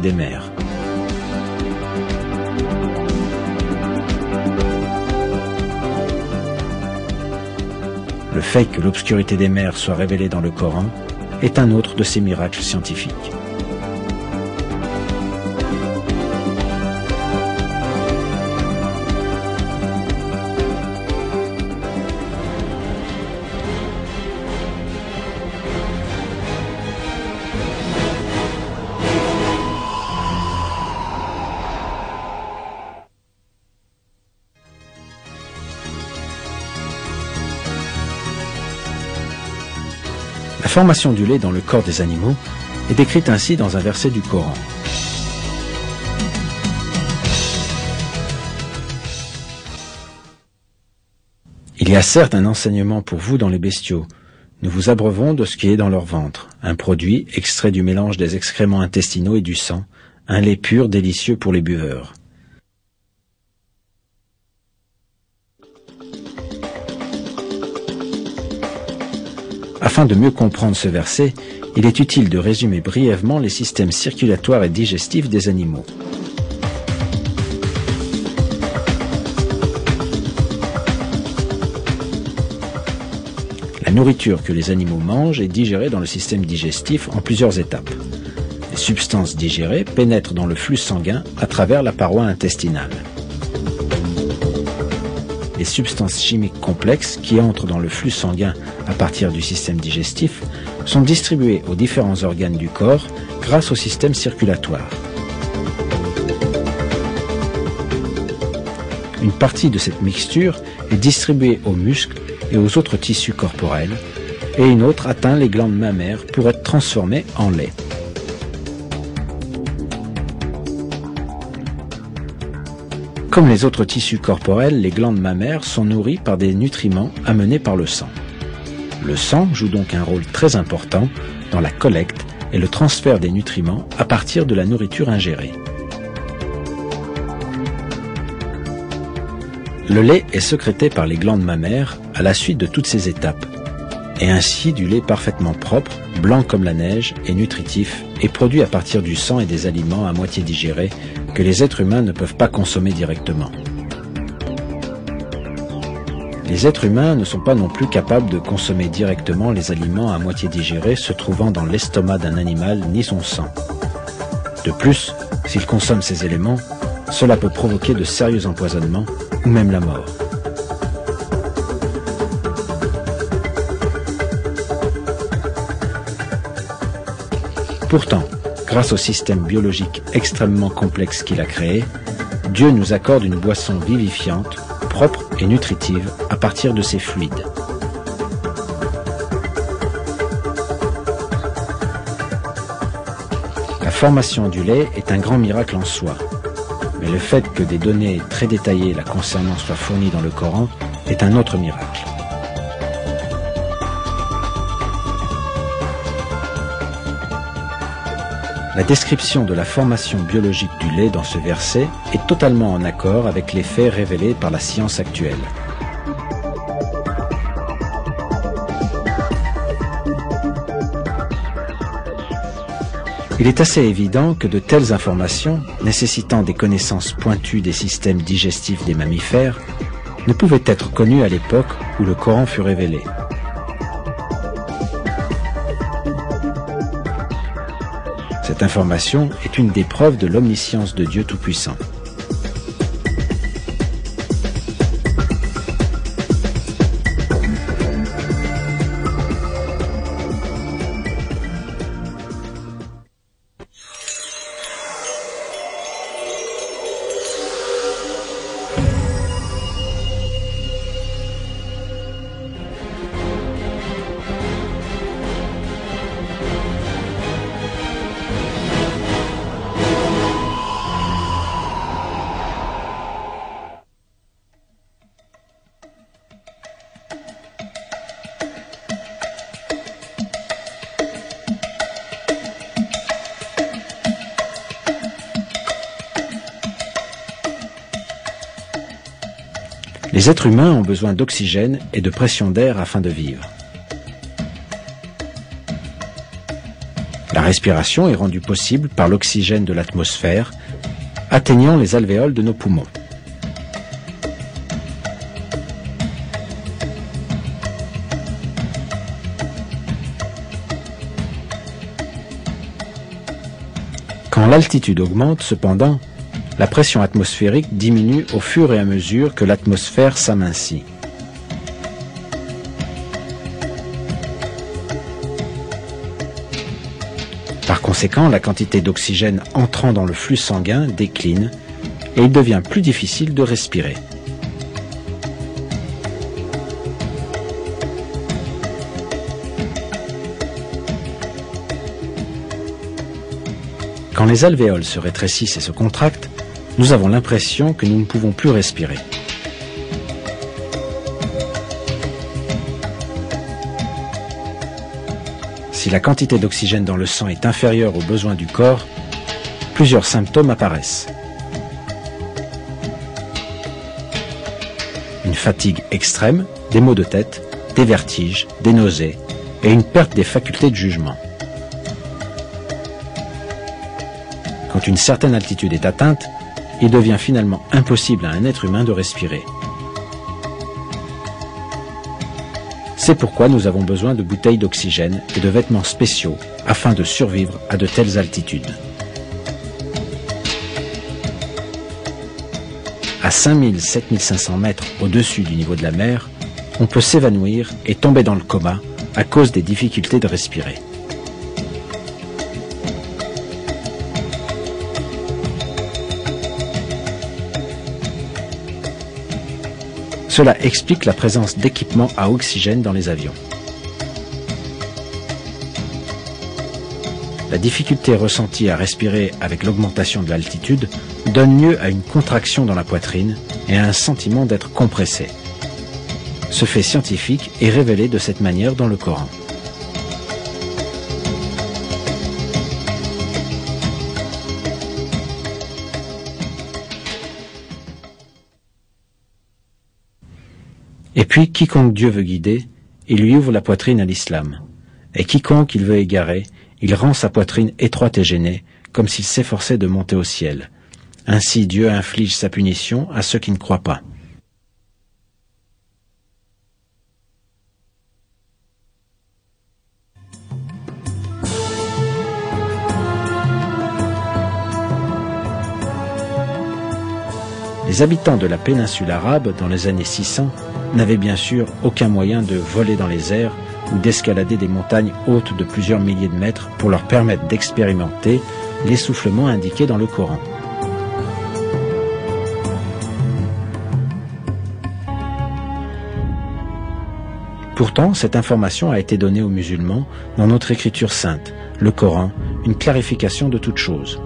des mers. Le fait que l'obscurité des mers soit révélée dans le Coran est un autre de ces miracles scientifiques. La formation du lait dans le corps des animaux est décrite ainsi dans un verset du Coran. Il y a certes un enseignement pour vous dans les bestiaux. Nous vous abreuvons de ce qui est dans leur ventre, un produit extrait du mélange des excréments intestinaux et du sang, un lait pur délicieux pour les buveurs. Afin de mieux comprendre ce verset, il est utile de résumer brièvement les systèmes circulatoires et digestifs des animaux. La nourriture que les animaux mangent est digérée dans le système digestif en plusieurs étapes. Les substances digérées pénètrent dans le flux sanguin à travers la paroi intestinale. Les substances chimiques complexes qui entrent dans le flux sanguin à partir du système digestif sont distribuées aux différents organes du corps grâce au système circulatoire. Une partie de cette mixture est distribuée aux muscles et aux autres tissus corporels, et une autre atteint les glandes mammaires pour être transformée en lait. Comme les autres tissus corporels, les glandes mammaires sont nourries par des nutriments amenés par le sang. Le sang joue donc un rôle très important dans la collecte et le transfert des nutriments à partir de la nourriture ingérée. Le lait est sécrété par les glandes mammaires à la suite de toutes ces étapes, et ainsi du lait parfaitement propre, blanc comme la neige et nutritif, est produit à partir du sang et des aliments à moitié digérés que les êtres humains ne peuvent pas consommer directement. Les êtres humains ne sont pas non plus capables de consommer directement les aliments à moitié digérés se trouvant dans l'estomac d'un animal ni son sang. De plus, s'ils consomment ces éléments, cela peut provoquer de sérieux empoisonnements ou même la mort. Pourtant, grâce au système biologique extrêmement complexe qu'il a créé, Dieu nous accorde une boisson vivifiante, propre et nutritive à partir de ses fluides. La formation du lait est un grand miracle en soi, mais le fait que des données très détaillées la concernant soient fournies dans le Coran est un autre miracle. La description de la formation biologique du lait dans ce verset est totalement en accord avec les faits révélés par la science actuelle. Il est assez évident que de telles informations, nécessitant des connaissances pointues des systèmes digestifs des mammifères, ne pouvaient être connues à l'époque où le Coran fut révélé. Cette information est une des preuves de l'omniscience de Dieu Tout-Puissant. Les êtres humains ont besoin d'oxygène et de pression d'air afin de vivre. La respiration est rendue possible par l'oxygène de l'atmosphère, atteignant les alvéoles de nos poumons. Quand l'altitude augmente, cependant, la pression atmosphérique diminue au fur et à mesure que l'atmosphère s'amincit. Par conséquent, la quantité d'oxygène entrant dans le flux sanguin décline et il devient plus difficile de respirer. Quand les alvéoles se rétrécissent et se contractent, nous avons l'impression que nous ne pouvons plus respirer. Si la quantité d'oxygène dans le sang est inférieure aux besoins du corps, plusieurs symptômes apparaissent. Une fatigue extrême, des maux de tête, des vertiges, des nausées et une perte des facultés de jugement. Quand une certaine altitude est atteinte, il devient finalement impossible à un être humain de respirer. C'est pourquoi nous avons besoin de bouteilles d'oxygène et de vêtements spéciaux afin de survivre à de telles altitudes. À 5000-7500 mètres au-dessus du niveau de la mer, on peut s'évanouir et tomber dans le coma à cause des difficultés de respirer. Cela explique la présence d'équipements à oxygène dans les avions. La difficulté ressentie à respirer avec l'augmentation de l'altitude donne lieu à une contraction dans la poitrine et à un sentiment d'être compressé. Ce fait scientifique est révélé de cette manière dans le Coran. Et puis, quiconque Dieu veut guider, il lui ouvre la poitrine à l'islam. Et quiconque il veut égarer, il rend sa poitrine étroite et gênée, comme s'il s'efforçait de monter au ciel. Ainsi Dieu inflige sa punition à ceux qui ne croient pas. Les habitants de la péninsule arabe, dans les années 600, n'avaient bien sûr aucun moyen de voler dans les airs ou d'escalader des montagnes hautes de plusieurs milliers de mètres pour leur permettre d'expérimenter l'essoufflement indiqué dans le Coran. Pourtant, cette information a été donnée aux musulmans dans notre écriture sainte, le Coran, une clarification de toute chose.